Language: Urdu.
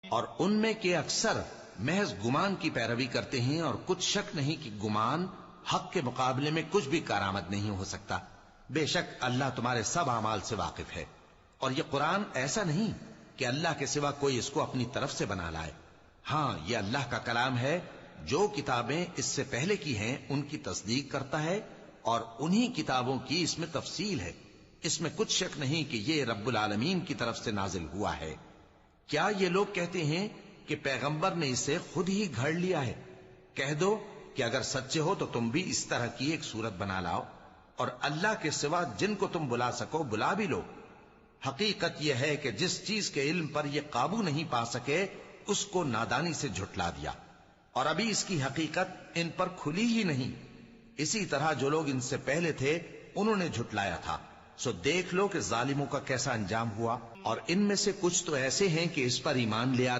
اور ان میں کے اکثر محض گمان کی پیروی کرتے ہیں، اور کچھ شک نہیں کہ گمان حق کے مقابلے میں کچھ بھی کارآمد نہیں ہو سکتا۔ بے شک اللہ تمہارے سب اعمال سے واقف ہے، اور یہ قرآن ایسا نہیں کہ اللہ کے سوا کوئی اس کو اپنی طرف سے بنا لائے۔ ہاں، یہ اللہ کا کلام ہے، جو کتابیں اس سے پہلے کی ہیں ان کی تصدیق کرتا ہے، اور انہی کتابوں کی اس میں تفصیل ہے۔ اس میں کچھ شک نہیں کہ یہ رب العالمین کی طرف سے نازل ہوا ہے۔ کیا یہ لوگ کہتے ہیں کہ پیغمبر نے اسے خود ہی گھڑ لیا ہے؟ کہہ دو کہ اگر سچے ہو تو تم بھی اس طرح کی ایک صورت بنا لاؤ، اور اللہ کے سوا جن کو تم بلا سکو بلا بھی لو۔ حقیقت یہ ہے کہ جس چیز کے علم پر یہ قابو نہیں پا سکے اس کو نادانی سے جھٹلا دیا، اور ابھی اس کی حقیقت ان پر کھلی ہی نہیں۔ اسی طرح جو لوگ ان سے پہلے تھے انہوں نے جھٹلایا تھا، سو دیکھ لو کہ ظالموں کا کیسا انجام ہوا۔ اور ان میں سے کچھ تو ایسے ہیں کہ اس پر ایمان لے آتے